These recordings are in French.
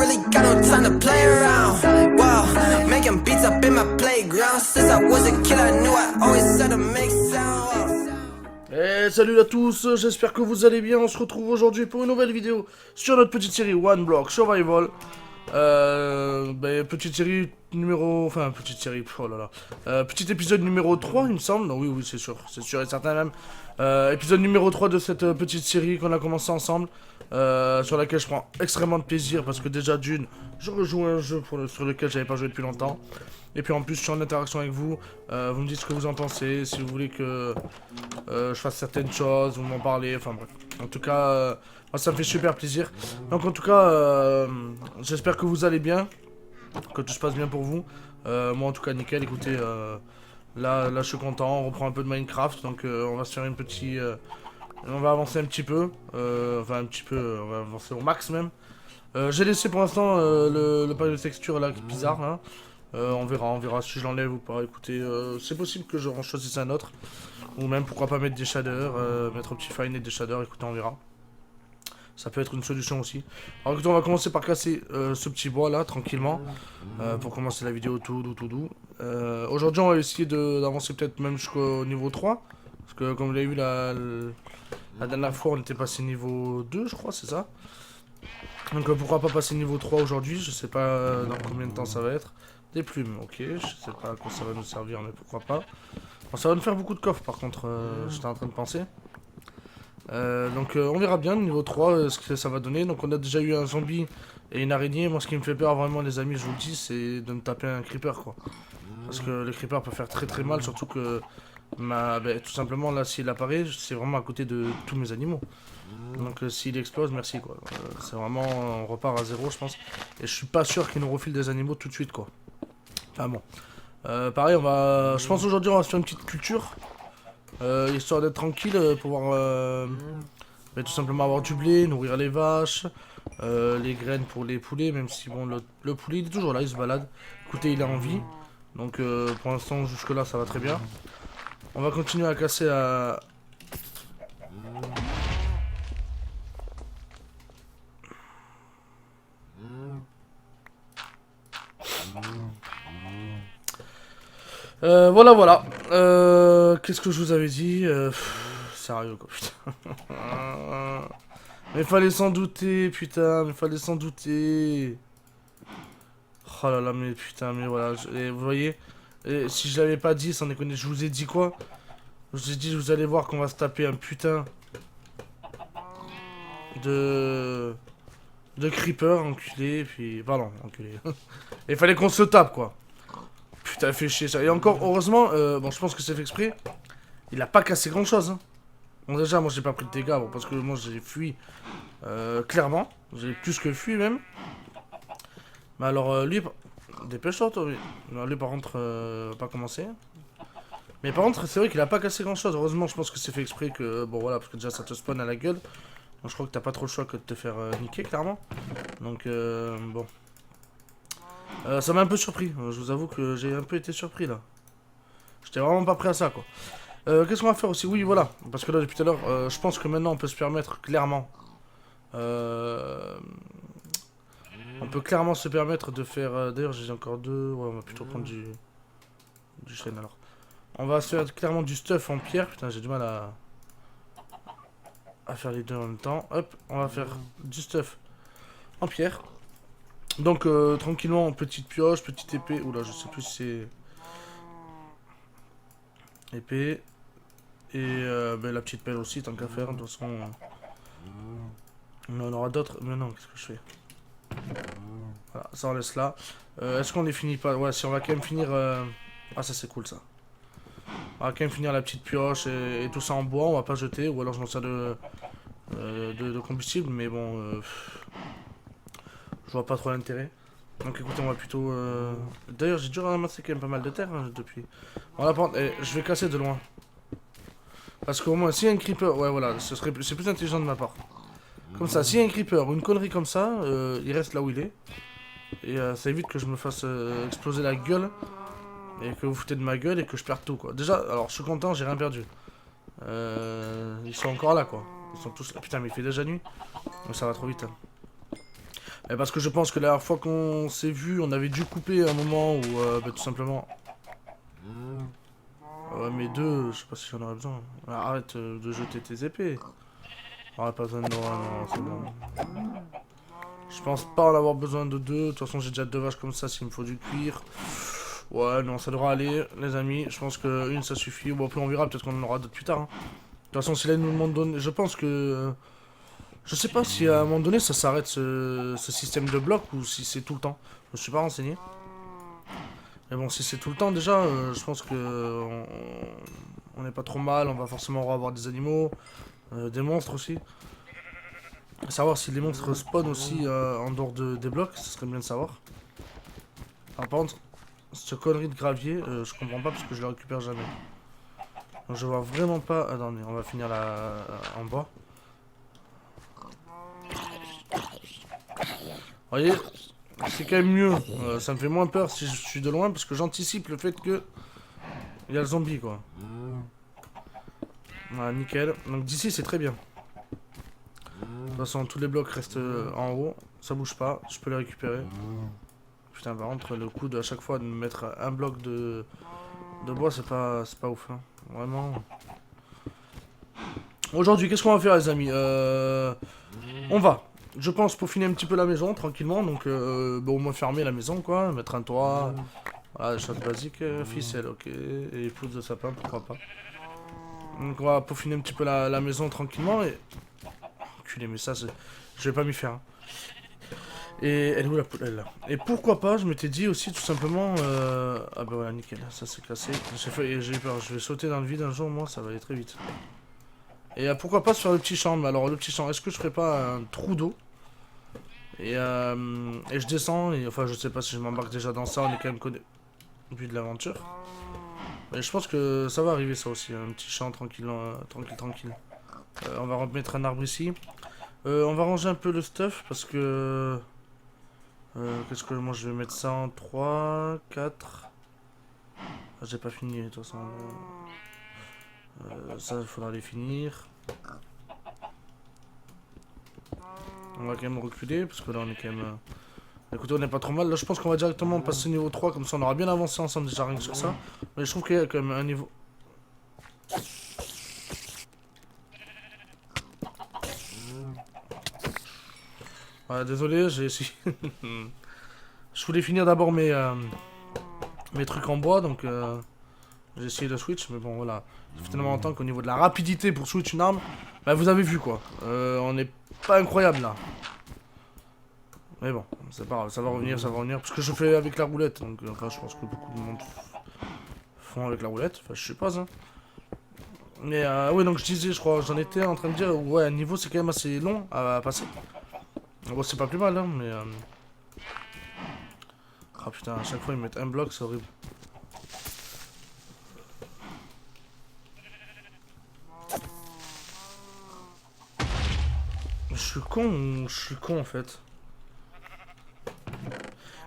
really got no time to play around. Wow, making beats up in my playground. Since I was a kid, I knew I always had to make sound. Et salut à tous, j'espère que vous allez bien. On se retrouve aujourd'hui pour une nouvelle vidéo sur notre petite série One Block Survival. Petite série numéro... Enfin, petite série, oh là là. Petit épisode numéro 3, il me semble. Non, oui, c'est sûr et certain même. Épisode numéro 3 de cette petite série qu'on a commencé ensemble. Sur laquelle je prends extrêmement de plaisir parce que déjà d'une, je rejoue un jeu sur lequel j'avais pas joué depuis longtemps. Et puis en plus je suis en interaction avec vous, vous me dites ce que vous en pensez, si vous voulez que je fasse certaines choses, vous m'en parlez, enfin bref. En tout cas, moi ça me fait super plaisir. Donc en tout cas, j'espère que vous allez bien, que tout se passe bien pour vous. Moi en tout cas nickel, écoutez, là je suis content, on reprend un peu de Minecraft, donc on va se faire une petite... on va avancer un petit peu, on va avancer au max même. J'ai laissé pour l'instant le panneau de texture là, qui est bizarre là. On verra si je l'enlève ou pas. Écoutez, c'est possible que je choisisse un autre. Ou même pourquoi pas mettre des shaders, mettre Optifine et des shaders, écoutez on verra. Ça peut être une solution aussi. Alors écoutez, on va commencer par casser ce petit bois là, tranquillement. Pour commencer la vidéo tout doux. Aujourd'hui on va essayer d'avancer peut-être même jusqu'au niveau 3. Parce que comme vous l'avez vu la dernière fois on était passé niveau 2 je crois, c'est ça. Donc pourquoi pas passer niveau 3 aujourd'hui, je sais pas dans combien de temps ça va être. Des plumes, ok, je sais pas à quoi ça va nous servir mais pourquoi pas. Bon, ça va nous faire beaucoup de coffres par contre, j'étais en train de penser. Donc on verra bien niveau 3 ce que ça va donner. Donc on a déjà eu un zombie et une araignée. Moi ce qui me fait peur vraiment les amis, je vous le dis, c'est de me taper un creeper quoi. Parce que le creeper peut faire très mal, surtout que tout simplement là s'il apparaît, c'est vraiment à côté de tous mes animaux. Donc s'il explose, merci quoi. C'est vraiment, on repart à zéro je pense. Et je suis pas sûr qu'il nous refile des animaux tout de suite quoi. Enfin bon. Pareil, je pense aujourd'hui on va se faire une petite culture. Histoire d'être tranquille, pouvoir tout simplement avoir du blé, nourrir les vaches, les graines pour les poulets, même si bon le poulet il est toujours là, il se balade. Écoutez, il a envie. Donc pour l'instant jusque là ça va très bien. On va continuer à casser à... Voilà. Qu'est-ce que je vous avais dit sérieux quoi, putain. Mais fallait s'en douter, putain, mais fallait s'en douter. Oh là là, mais putain, mais voilà. Vous voyez, si je l'avais pas dit, sans déconner, je vous ai dit quoi? Je vous ai dit, vous allez voir qu'on va se taper un putain de creeper, enculé, puis... Pardon, enculé. Il fallait qu'on se tape, quoi. Putain, fait chier ça. Et encore, heureusement, bon, je pense que c'est fait exprès. Il a pas cassé grand chose. Hein. Bon, déjà, moi, j'ai pas pris de dégâts, bon, parce que moi, j'ai fui. Clairement. J'ai plus que fui, même. Mais alors, lui, dépêche-toi, toi. Non, lui, par contre, pas commencé. Mais par contre, c'est vrai qu'il a pas cassé grand chose. Heureusement, je pense que c'est fait exprès que. Bon, voilà, parce que déjà, ça te spawn à la gueule. Donc, je crois que t'as pas trop le choix que de te faire niquer, clairement. Donc, bon. Ça m'a un peu surpris. Je vous avoue que j'ai un peu été surpris là. J'étais vraiment pas prêt à ça quoi. Qu'est-ce qu'on va faire aussi? Oui, voilà. Parce que là, depuis tout à l'heure, je pense que maintenant on peut se permettre clairement. On peut clairement se permettre de faire. D'ailleurs, j'ai encore deux. Ouais, on va plutôt prendre du chêne alors. On va se faire clairement du stuff en pierre. Putain, j'ai du mal à faire les deux en même temps. Hop, on va faire du stuff en pierre. Donc tranquillement, petite pioche, petite épée. Oula, je sais plus si c'est... Épée. Et la petite pelle aussi, tant qu'à faire. De toute façon... On en aura d'autres. Mais non, qu'est-ce que je fais? Voilà, ça on laisse là. Est-ce qu'on les finit pas? Ouais, si on va quand même finir... Ah, ça c'est cool ça. On va quand même finir la petite pioche et tout ça en bois, on va pas jeter. Ou alors je m'en sers de combustible, mais bon... Je vois pas trop l'intérêt. Donc écoutez, on va plutôt... D'ailleurs, j'ai dû ramasser quand même pas mal de terre hein, depuis. Voilà, par contre, je vais casser de loin. Parce qu'au moins, s'il y a un creeper... Ouais, voilà, c'est plus intelligent de ma part. Comme ça, s'il y a un creeper ou une connerie comme ça, il reste là où il est. Et ça évite que je me fasse exploser la gueule. Et que vous foutez de ma gueule et que je perde tout, quoi. Déjà, alors, je suis content, j'ai rien perdu. Ils sont encore là, quoi. Ils sont tous là. Putain, mais il fait déjà nuit. Donc ça va trop vite. Hein. Et parce que je pense que la dernière fois qu'on s'est vu, on avait dû couper à un moment où, bah, tout simplement... Ouais, mais deux, je sais pas si j'en aurais besoin. Arrête de jeter tes épées. On aurait pas besoin de Nora, non, c'est bon. Je pense pas en avoir besoin de deux. De toute façon, j'ai déjà deux vaches comme ça s'il me faut du cuir. Ouais, non, ça devra aller, les amis. Je pense qu'une, ça suffit. Bon, après, on verra. Peut-être qu'on en aura d'autres plus tard. Hein. De toute façon, si là, ils nous demandent de donner... Je pense que... Je sais pas si à un moment donné, ça s'arrête ce système de blocs ou si c'est tout le temps. Je me suis pas renseigné. Mais bon, si c'est tout le temps, déjà, je pense que... On n'est pas trop mal. On va forcément avoir des animaux. Des monstres aussi. Savoir si les monstres spawnent aussi en dehors des blocs, ce serait bien de savoir. Par contre, cette connerie de gravier, je comprends pas parce que je le récupère jamais. Donc je vois vraiment pas... Attendez, on va finir là en bas. Vous voyez, c'est quand même mieux. Ça me fait moins peur si je suis de loin parce que j'anticipe le fait que... Il y a le zombie quoi. Voilà, nickel. Donc d'ici c'est très bien. De toute façon, tous les blocs restent en haut. Ça bouge pas, je peux les récupérer. Putain, par contre, le coup de à chaque fois de me mettre un bloc de bois, c'est pas ouf. Hein. Vraiment. Aujourd'hui, qu'est-ce qu'on va faire, les amis On va, je pense, peaufiner un petit peu la maison, tranquillement. Donc, bon, au moins fermer la maison, quoi. Mettre un toit. Voilà, des choses basiques. Ficelle, ok. Et les pousses de sapin, pourquoi pas. Donc, on va peaufiner un petit peu la maison, tranquillement. Et... Enculé, mais ça, je vais pas m'y faire. Hein. Et elle est où la poule? Elle est là. Et pourquoi pas, je m'étais dit aussi tout simplement... Ah bah voilà, nickel, ça c'est cassé. J'ai eu peur, je vais sauter dans le vide un jour, moi, ça va aller très vite. Et pourquoi pas se faire le petit champ? Alors le petit champ, est-ce que je ferais pas un trou d'eau et je descends, et enfin je sais pas si je m'embarque déjà dans ça, on est quand même connu du de l'aventure. Mais je pense que ça va arriver ça aussi, un petit champ tranquille, tranquille. On va remettre un arbre ici. On va ranger un peu le stuff parce que... qu'est-ce que moi je vais mettre ça en 3, 4. Ah, j'ai pas fini de toute façon. Ça il faudra les finir. On va quand même reculer parce que là on est quand même... Écoutez, on n'est pas trop mal. Là je pense qu'on va directement passer au niveau 3 comme ça on aura bien avancé ensemble déjà rien que sur ça. Mais je trouve qu'il y a quand même un niveau... Ouais, désolé, j'ai essayé... Je voulais finir d'abord mes trucs en bois, donc j'ai essayé de switch, mais bon voilà. Ça fait tellement longtemps qu'au niveau de la rapidité pour switch une arme, bah vous avez vu quoi. On n'est pas incroyable là. Mais bon, c'est pas grave, ça va revenir, parce que je fais avec la roulette, donc enfin je pense que beaucoup de monde font avec la roulette, enfin je sais pas hein. Mais oui donc je disais, je crois, j'en étais en train de dire, ouais, un niveau c'est quand même assez long à passer. Bon c'est pas plus mal hein, mais... Ah putain, à chaque fois ils mettent un bloc, c'est horrible. Je suis con ou je suis con en fait?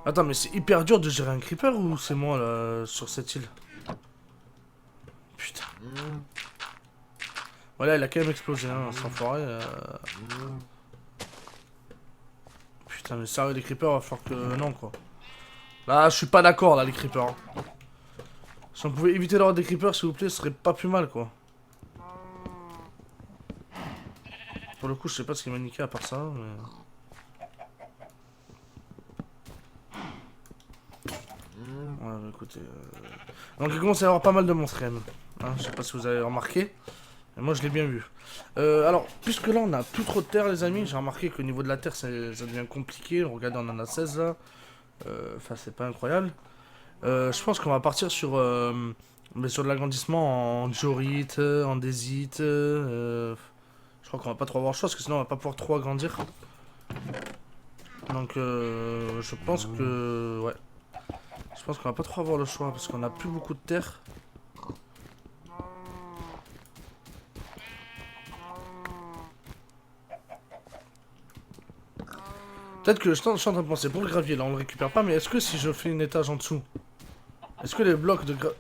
Attends, mais c'est hyper dur de gérer un creeper ou c'est moi là sur cette île? Putain. Voilà, il a quand même explosé, hein, sans forêt. Putain, mais sérieux, les creepers, va falloir que. Non quoi. Là, je suis pas d'accord là, les creepers. Hein. Si on pouvait éviter d'avoir des creepers, s'il vous plaît, ce serait pas plus mal quoi. Pour le coup, je sais pas ce qui m'a niqué à part ça, mais. Ouais, bah écoutez. Donc, il commence à y avoir pas mal de monstres quand même. Hein, je sais pas si vous avez remarqué. Mais moi, je l'ai bien vu. Alors, puisque là, on a plus trop de terre, les amis, j'ai remarqué qu'au niveau de la terre, ça devient compliqué. Regardez, on en a 16 là. Enfin, c'est pas incroyable. Je pense qu'on va partir sur de l'agrandissement en diorite, en désite. Je crois qu'on va pas trop avoir le choix parce que sinon on va pas pouvoir trop agrandir. Donc je pense que... Ouais. Je pense qu'on va pas trop avoir le choix parce qu'on a plus beaucoup de terre. Peut-être que je suis en train de penser pour le gravier là on le récupère pas, mais est-ce que si je fais une étage en dessous, est-ce que les blocs de gravier...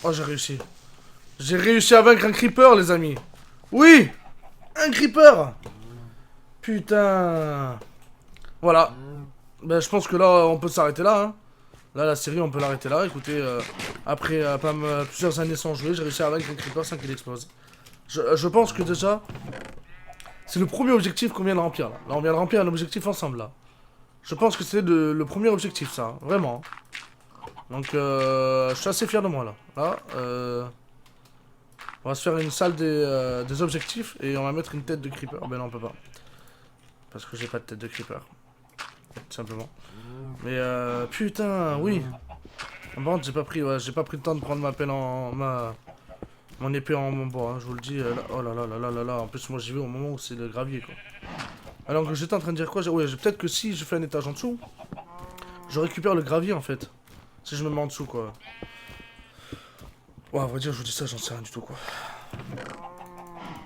Oh, j'ai réussi. J'ai réussi à vaincre un creeper, les amis. Oui, un creeper. Putain. Voilà. Ben, je pense que là, on peut s'arrêter là. Hein. Là, la série, on peut l'arrêter là. Écoutez, après plusieurs années sans jouer, j'ai réussi à vaincre un creeper sans qu'il explose. Je pense que déjà, c'est le premier objectif qu'on vient de remplir. Là, on vient de remplir un objectif ensemble, là. Je pense que c'est le premier objectif, ça. Hein. Vraiment. Donc, je suis assez fier de moi, là. Là, on va se faire une salle des objectifs et on va mettre une tête de creeper. Ben non, on peut pas. Parce que j'ai pas de tête de creeper. Tout simplement. Mais putain, oui. Bon, j'ai pas pris le temps de prendre ma pelle mon épée en bois, hein, je vous le dis. Là, oh là là là là là là. En plus, moi j'y vais au moment où c'est le gravier, quoi. Alors que j'étais en train de dire quoi? Ouais, peut-être que si je fais un étage en dessous, je récupère le gravier en fait. Si je me mets en dessous, quoi. Ouais, à vrai dire, je vous dis ça, j'en sais rien du tout, quoi.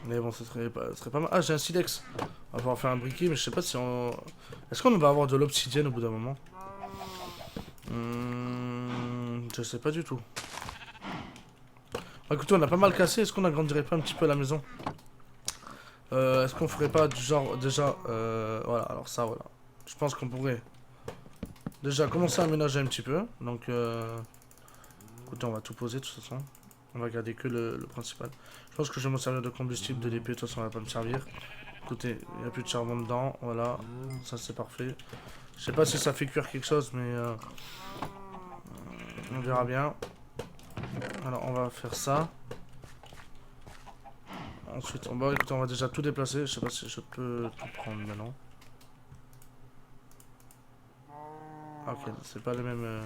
Mais bon, ce serait pas mal. Ah, j'ai un silex. On va pouvoir faire un briquet, mais je sais pas si on... Est-ce qu'on va avoir de l'obsidienne au bout d'un moment? Je sais pas du tout. Bah, écoutez, on a pas mal cassé. Est-ce qu'on agrandirait pas un petit peu la maison? Est-ce qu'on ferait pas du genre... Déjà, voilà, alors ça, voilà. Je pense qu'on pourrait... Déjà, commencer à aménager un petit peu. Donc, écoutez, on va tout poser, de toute façon. On va garder que le principal. Je pense que je vais me servir de combustible, de l'épée, de toute façon, elle va pas me servir. Écoutez, il n'y a plus de charbon dedans, voilà. Ça, c'est parfait. Je sais pas si ça fait cuire quelque chose, mais... on verra bien. Alors, on va faire ça. Ensuite, écoutez, on va déjà tout déplacer. Je sais pas si je peux tout prendre maintenant. Ok, c'est pas les mêmes...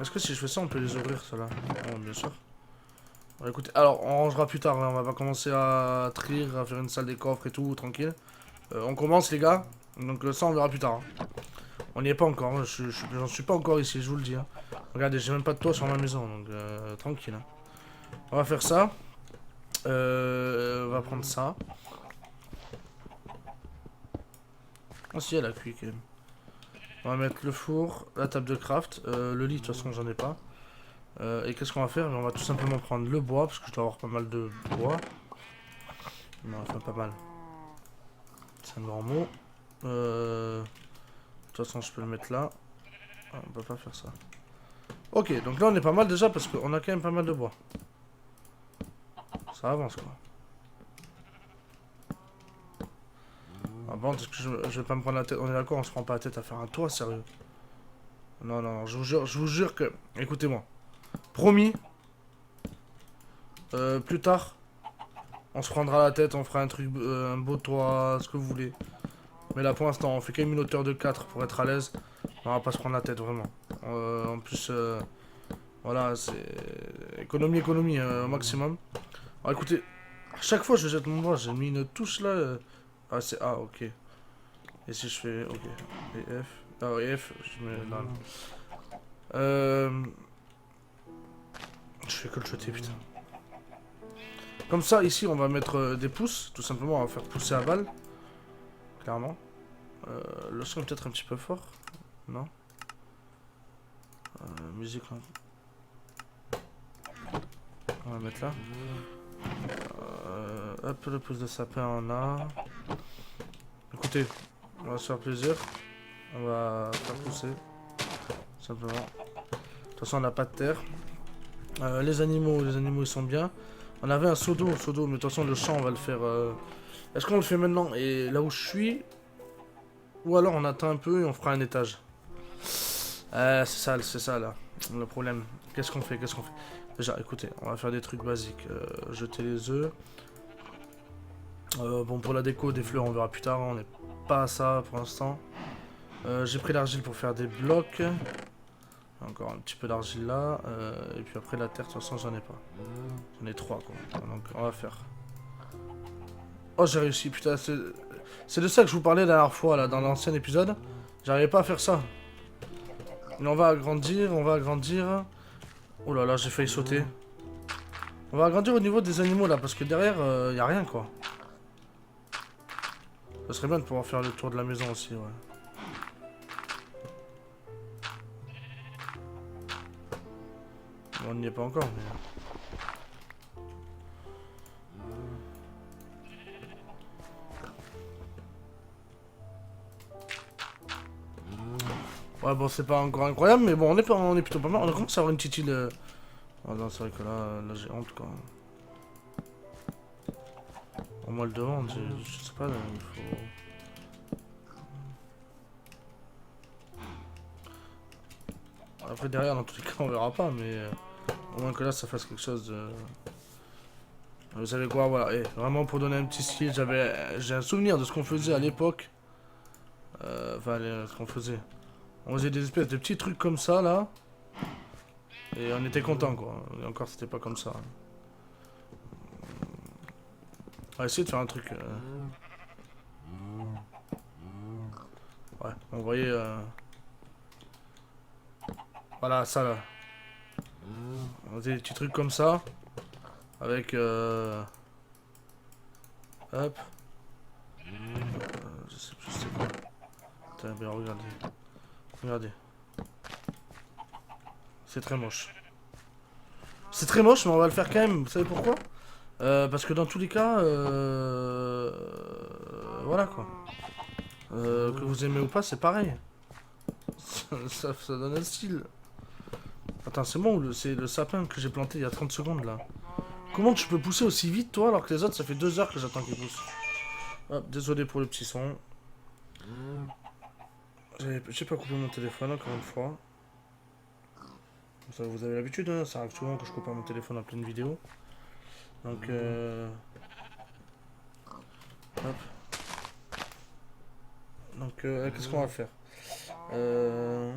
Est-ce que si je fais ça, on peut les ouvrir, ceux-là? Oh, bien sûr. Bon, écoutez, alors, on rangera plus tard. Hein. On va pas commencer à trier, à faire une salle des coffres et tout, tranquille. On commence, les gars. Donc, ça, on verra plus tard. Hein. On n'y est pas encore. Hein. J'en suis pas encore ici, je vous le dis. Hein. Regardez, j'ai même pas de toit sur ma maison. Donc, tranquille. Hein. On va faire ça. On va prendre ça. Oh, si, elle a cuit quand même. On va mettre le four, la table de craft, le lit, de toute façon, j'en ai pas. Et qu'est-ce qu'on va faire? On va tout simplement prendre le bois, parce que je dois avoir pas mal de bois. Non, enfin, pas mal. C'est un grand mot. De toute façon, je peux le mettre là. Ah, on peut pas faire ça. Ok, donc là, on est pas mal déjà, parce qu'on a quand même pas mal de bois. Ça avance, quoi. Ah bon, est-ce que je vais pas me prendre la tête? On est d'accord, on se prend pas la tête à faire un toit, sérieux. Non, non, non, je vous jure que... Écoutez-moi. Promis. Plus tard, on se prendra la tête, on fera un truc, un beau toit, ce que vous voulez. Mais là, pour l'instant, on fait quand même une hauteur de 4 pour être à l'aise. On va pas se prendre la tête, vraiment. En plus, voilà, c'est... Économie, au maximum. Alors, écoutez, à chaque fois, je jette mon doigt, j'ai mis une touche là... Ah, c'est A, ok. Et si je fais... Ok. Et F... Ah, et F, je mets là. Je fais que le jeter, putain. Comme ça, ici, on va mettre des pouces. Tout simplement, on va faire pousser à balle. Clairement. Le son est peut-être un petit peu fort. Non. Musique. On va mettre là. Hop, le pouce de sapin, on a. Écoutez, on va se faire plaisir. On va faire pousser. Simplement. De toute façon, on n'a pas de terre. Les animaux, ils sont bien. On avait un seau d'eau, mais de toute façon, le champ, on va le faire... Est-ce qu'on le fait maintenant? Et là où je suis... Ou alors on attend un peu et on fera un étage. C'est ça, là. Le problème. Qu'est-ce qu'on fait? Déjà, écoutez, on va faire des trucs basiques. Jeter les œufs. Bon, pour la déco, des fleurs, on verra plus tard. On n'est pas à ça pour l'instant. J'ai pris l'argile pour faire des blocs. Encore un petit peu d'argile là. Et puis après, la terre, de toute façon, j'en ai pas. J'en ai 3, quoi. Donc, on va faire. Oh, j'ai réussi, putain. C'est de ça que je vous parlais la dernière fois, là, dans l'ancien épisode. J'arrivais pas à faire ça. Mais on va agrandir, Oh là là, j'ai failli sauter. On va agrandir au niveau des animaux, là, parce que derrière, y a rien, quoi. Ça serait bien de pouvoir faire le tour de la maison aussi, ouais. Bon, on n'y est pas encore, mais... Ouais, bon, c'est pas encore incroyable, mais bon, on est plutôt pas mal. On a commencé à avoir une petite île... Ah non, c'est vrai que là j'ai honte, quoi. On moi le demande, je sais pas, là, il faut... Après, derrière, dans tous les cas, on verra pas, mais... au moins que là, ça fasse quelque chose de... Vous savez quoi, voilà, et vraiment pour donner un petit style, j'ai un souvenir de ce qu'on faisait à l'époque. Enfin, ce qu'on faisait. On faisait des espèces de petits trucs comme ça, là. Et on était content, quoi. Et encore, c'était pas comme ça. On va essayer de faire un truc... Ouais, on voyait... Voilà, ça, là. On faisait des petits trucs comme ça. Avec... Hop. Je sais plus c'est quoi. Attends, mais regardez. Regardez. C'est très moche. C'est très moche, mais on va le faire quand même. Vous savez pourquoi? Parce que dans tous les cas... Voilà, quoi. Que vous aimez ou pas, c'est pareil. ça donne un style. Attends, c'est bon ou c'est le sapin que j'ai planté il y a 30 secondes, là? Comment tu peux pousser aussi vite, toi, alors que les autres, ça fait 2 heures que j'attends qu'ils poussent? Hop, désolé pour le petit son. J'ai pas coupé mon téléphone, encore une fois. Ça, vous avez l'habitude, hein, ça arrive souvent que je coupe pas mon téléphone en pleine vidéo. Donc, hop. Donc, qu'est-ce qu'on va faire? Je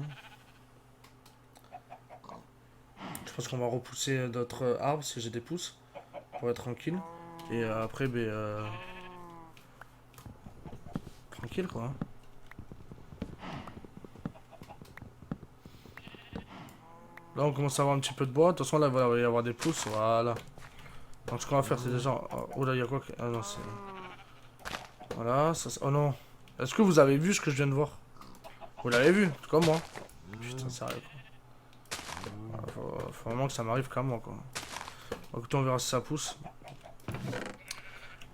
pense qu'on va repousser d'autres arbres si j'ai des pousses. Pour être tranquille. Et après, ben... tranquille, quoi. Là, on commence à avoir un petit peu de bois. De toute façon, là, il va y avoir des pousses. Voilà. Donc, ce qu'on va faire, c'est déjà... Oh là, il y a quoi que... Ah non, c'est... Voilà, ça... Oh non. Est-ce que vous avez vu ce que je viens de voir? Vous l'avez vu, comme moi. Putain, sérieux, quoi. Faut vraiment que ça m'arrive comme moi, quoi. Donc, on verra si ça pousse.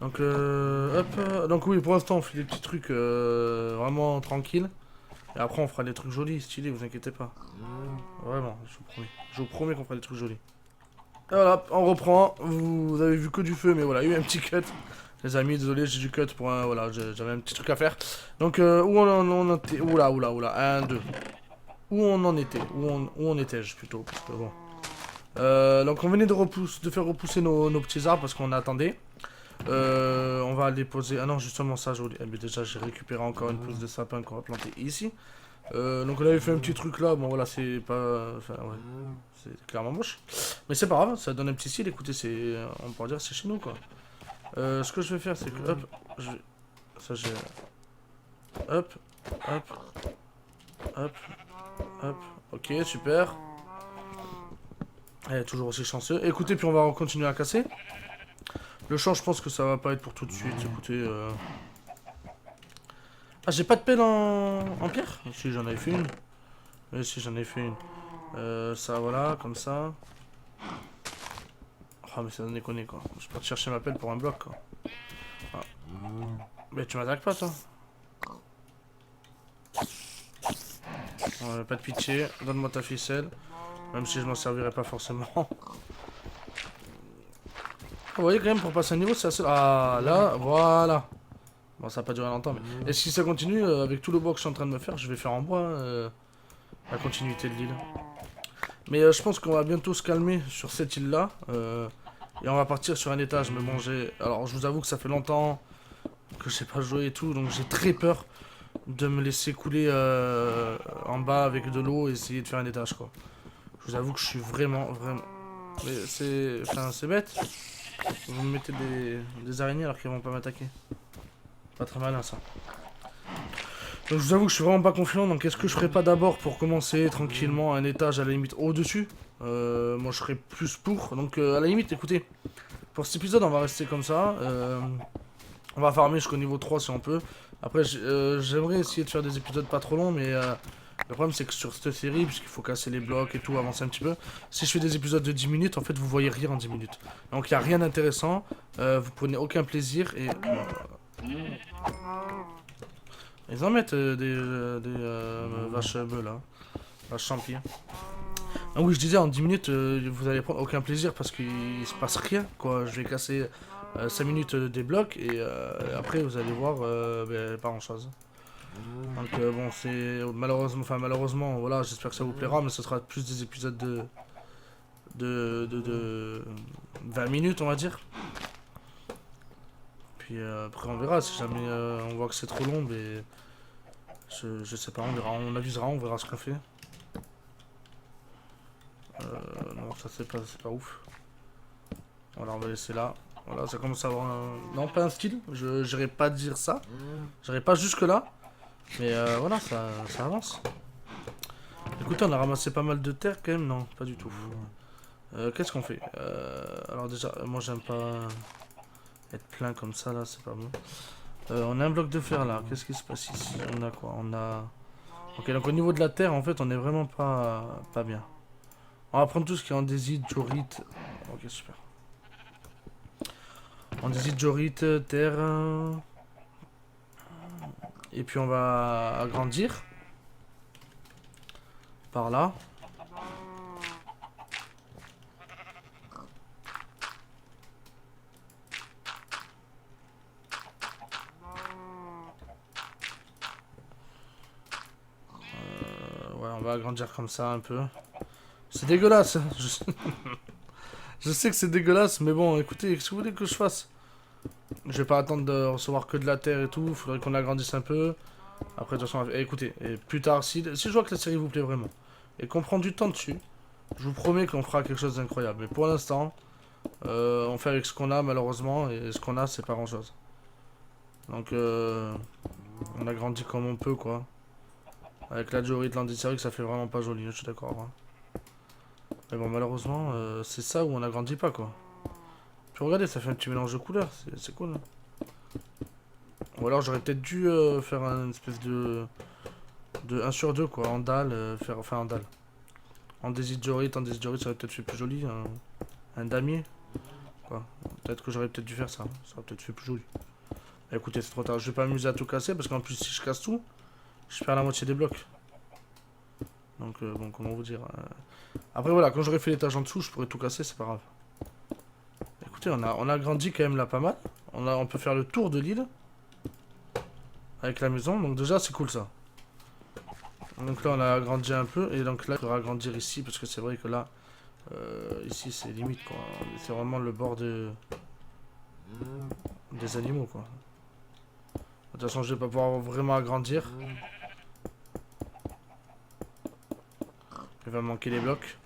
Donc, hop. Donc, oui, pour l'instant, on fait des petits trucs vraiment tranquilles. Et après, on fera des trucs jolis, stylés, vous inquiétez pas. Vraiment, je vous promets. Je vous promets qu'on fera des trucs jolis. Et voilà, on reprend. Vous avez vu que du feu, mais voilà, il y a eu un petit cut. Les amis, désolé, j'ai du cut pour un... Voilà, j'avais un petit truc à faire. Donc, où on était... Oula, 1, 2. Où on en était? Où on était-je, plutôt, parce que bon. Donc, on venait de faire repousser nos petits arbres, parce qu'on attendait. On va aller poser... Ah non, justement, ça, joli. Eh bien, déjà, j'ai récupéré encore une pousse de sapin qu'on va planter ici. Donc, on avait fait un petit truc là. Bon, voilà, c'est pas... Enfin, ouais. C'est clairement moche. Mais c'est pas grave, ça donne un petit style. Écoutez, c'est... On pourrait dire c'est chez nous, quoi. Ce que je vais faire, c'est que... Hop, je vais... Ça, j'ai... Hop, hop. Ok, super. Elle est toujours aussi chanceux. Écoutez, puis on va continuer à casser. Le champ, je pense que ça va pas être pour tout de suite. Écoutez, Ah, j'ai pas de pelle en pierre? Si, j'en avais fait une. Oui, si, j'en ai fait une. Ça, voilà, comme ça. Oh, mais ça donne déconner, quoi. Je peux te chercher ma pelle pour un bloc, quoi. Ah. Mais tu m'attaques pas, toi? Ouais, pas de pitié. Donne-moi ta ficelle. Même si je m'en servirai pas forcément. Vous voyez, quand même, pour passer un niveau, c'est assez... Ah, là, voilà. Bon, ça va pas durer longtemps, mais... Et si ça continue, avec tout le bois que je suis en train de me faire, je vais faire en bois, la continuité de l'île. Mais je pense qu'on va bientôt se calmer sur cette île-là. Et on va partir sur un étage, me manger. Alors, je vous avoue que ça fait longtemps que je sais pas jouer et tout, donc j'ai très peur de me laisser couler en bas avec de l'eau et essayer de faire un étage, quoi. Je vous avoue que je suis vraiment... Mais c'est... Enfin, c'est bête. Vous me mettez des araignées alors qu'elles vont pas m'attaquer. Pas très malin, ça. Donc, je vous avoue que je suis vraiment pas confiant. Donc, est-ce que je ferais pas d'abord pour commencer tranquillement un étage à la limite au-dessus? Moi, je serais plus pour. Donc, à la limite, écoutez, pour cet épisode, on va rester comme ça. On va farmer jusqu'au niveau 3 si on peut. Après, j'aimerais essayer de faire des épisodes pas trop longs, mais Le problème c'est que sur cette série, puisqu'il faut casser les blocs et tout, avancer un petit peu, si je fais des épisodes de 10 minutes, en fait vous voyez rien en 10 minutes. Donc il n'y a rien d'intéressant, vous prenez aucun plaisir et... Ils en mettent des vaches bœufs là, vaches champies. Ah oui, je disais, en 10 minutes, vous allez prendre aucun plaisir parce qu'il se passe rien, quoi. Je vais casser 5 minutes des blocs et après, vous allez voir, pas grand-chose. Donc bon, c'est malheureusement, voilà, j'espère que ça vous plaira, mais ce sera plus des épisodes de 20 minutes, on va dire. Puis après, on verra, si jamais on voit que c'est trop long, mais je sais pas, on verra, on avisera, on verra ce qu'on fait. Non, ça c'est pas ouf. Voilà, on va laisser là. Voilà, ça commence à avoir un... Non, pas un style, j'irai pas dire ça. J'irai pas jusque là. Mais voilà, ça avance. Écoutez, on a ramassé pas mal de terre quand même. Non, pas du tout. Qu'est-ce qu'on fait alors déjà, moi j'aime pas être plein comme ça là, c'est pas bon. On a un bloc de fer là. Qu'est-ce qui se passe ici? On a quoi? On a... Ok, donc au niveau de la terre, en fait, on est vraiment pas bien. On va prendre tout ce qui est andésite, diorite. Ok, super. Andésite, diorite, terre. Et puis on va agrandir. Par là. Ouais, on va agrandir comme ça un peu. C'est dégueulasse. Je sais que c'est dégueulasse, mais bon, écoutez, qu'est-ce que vous voulez que je fasse? Je vais pas attendre de recevoir que de la terre et tout. Faudrait qu'on agrandisse un peu. Après, de toute façon, écoutez, et plus tard, si je vois que la série vous plaît vraiment et qu'on prend du temps dessus, je vous promets qu'on fera quelque chose d'incroyable. Mais pour l'instant, on fait avec ce qu'on a, malheureusement, et ce qu'on a, c'est pas grand-chose. Donc, on agrandit comme on peut, quoi. Avec la diorite, l'andésite, ça fait vraiment pas joli, je suis d'accord. Hein. Mais bon, malheureusement, c'est ça où on agrandit pas, quoi. Puis regardez, ça fait un petit mélange de couleurs, c'est cool. Hein. Ou alors j'aurais peut-être dû faire une espèce de 1 sur 2, quoi, en dalle, enfin en dalle. Andésite diorite, ça aurait peut-être fait plus joli, un damier. Quoi. Peut-être que j'aurais peut-être dû faire ça, hein. Ça aurait peut-être fait plus joli. Écoutez, c'est trop tard, je vais pas m'amuser à tout casser, parce qu'en plus si je casse tout, je perds la moitié des blocs. Donc bon, comment vous dire. Après voilà, quand j'aurai fait l'étage en dessous, je pourrais tout casser, c'est pas grave. Écoutez, on a grandi quand même là pas mal. On peut faire le tour de l'île. Avec la maison, donc déjà c'est cool ça. Donc là on a agrandi un peu, et donc là il faudra agrandir ici, parce que c'est vrai que là, ici c'est limite quoi. C'est vraiment le bord des animaux quoi. De toute façon je vais pas pouvoir vraiment agrandir. Il va me manquer les blocs.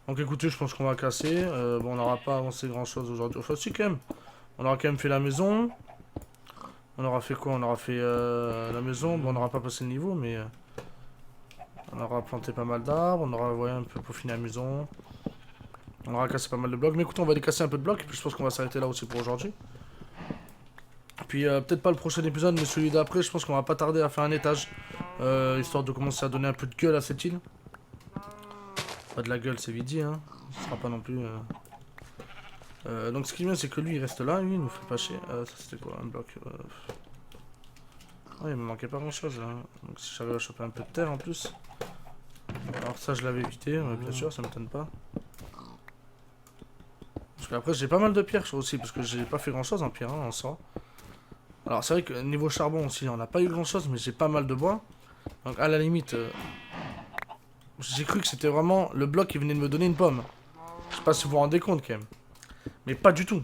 Donc écoutez, je pense qu'on va casser. Bon, on n'aura pas avancé grand chose aujourd'hui. Enfin si quand même. On aura quand même fait la maison. On aura fait quoi? On aura fait la maison. Bon, on n'aura pas passé le niveau, mais... on aura planté pas mal d'arbres. On aura un peu peaufiné la maison. On aura cassé pas mal de blocs. Mais écoutez, on va aller casser un peu de blocs. Et puis je pense qu'on va s'arrêter là aussi pour aujourd'hui. Puis peut-être pas le prochain épisode, mais celui d'après, je pense qu'on va pas tarder à faire un étage. Histoire de commencer à donner un peu de gueule à cette île. Pas de la gueule, c'est vite dit, hein. Ce sera pas non plus... donc ce qui est bien, c'est que lui, il reste là. Lui, il nous fait pas chier. Ça, c'était quoi? Un bloc. Ouais, il me manquait pas grand-chose, hein. Donc si j'arrive à choper un peu de terre, en plus. Alors ça, je l'avais évité, bien sûr, ça m'étonne pas. Parce qu'après, j'ai pas mal de pierres aussi, parce que j'ai pas fait grand-chose en pierre, hein, en soi. Alors c'est vrai que niveau charbon aussi, on n'a pas eu grand-chose, mais j'ai pas mal de bois. Donc à la limite... j'ai cru que c'était vraiment le bloc qui venait de me donner une pomme. Je sais pas si vous vous rendez compte quand même. Mais pas du tout.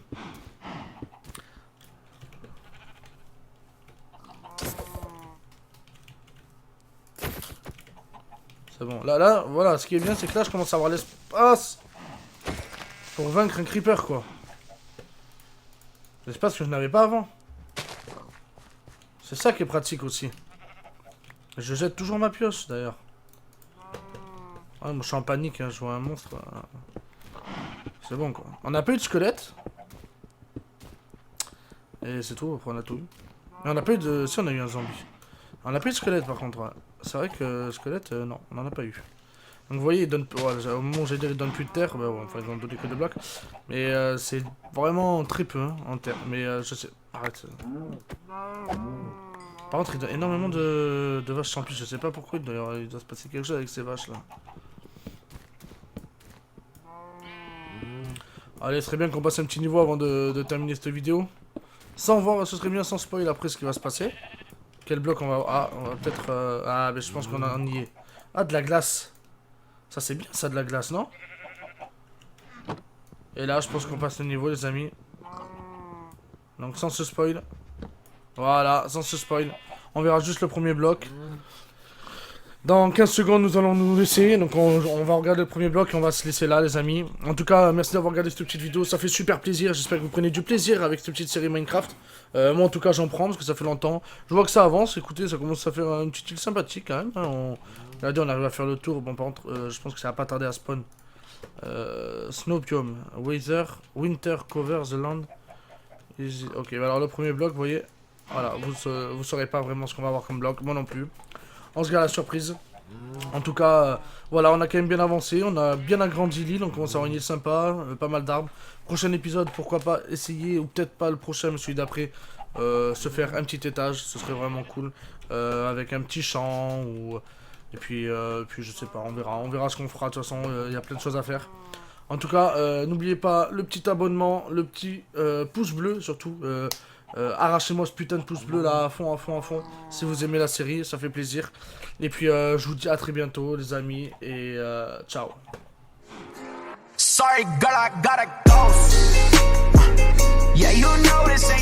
C'est bon. Là, voilà, ce qui est bien, c'est que là, je commence à avoir l'espace pour vaincre un creeper, quoi. L'espace que je n'avais pas avant. C'est ça qui est pratique aussi. Je jette toujours ma pioche, d'ailleurs. Ouais, moi je suis en panique, hein, je vois un monstre. C'est bon quoi. On n'a pas eu de squelette. Et c'est tout, après on a tout eu. Mais on n'a pas eu de... Si on a eu un zombie. On a pas eu de squelette par contre, ouais. C'est vrai que squelette, non, on en a pas eu. Donc vous voyez, il donne, ouais, au moment où j'allais dire il donne plus de terre, bah bon, enfin ils ont donné que de blocs. Mais c'est vraiment très peu hein, en terre. Mais je sais, arrête. Par contre il donne énormément de vaches sans plus, je sais pas pourquoi, il doit se passer quelque chose avec ces vaches là. Allez, ce serait bien qu'on passe un petit niveau avant de terminer cette vidéo. Sans voir, ce serait bien sans spoil après ce qui va se passer. Quel bloc on va... Ah, on va peut-être... Ah, mais je pense qu'on en y est. Ah, de la glace. Ça, c'est bien, ça, de la glace, non? Et là, je pense qu'on passe le niveau, les amis. Donc, sans se spoil. Voilà, sans se spoil. On verra juste le premier bloc. Dans 15 secondes, nous allons nous laisser. Donc, on va regarder le premier bloc et on va se laisser là, les amis. En tout cas, merci d'avoir regardé cette petite vidéo. Ça fait super plaisir. J'espère que vous prenez du plaisir avec cette petite série Minecraft. Moi, en tout cas, j'en prends parce que ça fait longtemps. Je vois que ça avance. Écoutez, ça commence à faire une petite île sympathique quand même. Regardez, on arrive à faire le tour. Bon, par contre, je pense que ça va pas tarder à spawn. Snow biome. Winter cover the land. Easy. Ok, bah alors le premier bloc, vous voyez. Voilà, vous saurez pas vraiment ce qu'on va avoir comme bloc. Moi non plus. On se garde la surprise. En tout cas, voilà, on a quand même bien avancé. On a bien agrandi l'île. On commence à avoir une île sympa. Pas mal d'arbres. Prochain épisode, pourquoi pas essayer, ou peut-être pas le prochain, mais celui d'après, se faire un petit étage. Ce serait vraiment cool. Avec un petit champ. Et puis je sais pas, on verra ce qu'on fera. De toute façon, il y a plein de choses à faire. En tout cas, n'oubliez pas le petit abonnement, le petit pouce bleu surtout. Arrachez-moi ce putain de pouce bleu là à fond, si vous aimez la série, ça fait plaisir. Et puis je vous dis à très bientôt les amis et ciao. Sorry, girl, I gotta go. Yeah, you know this ain't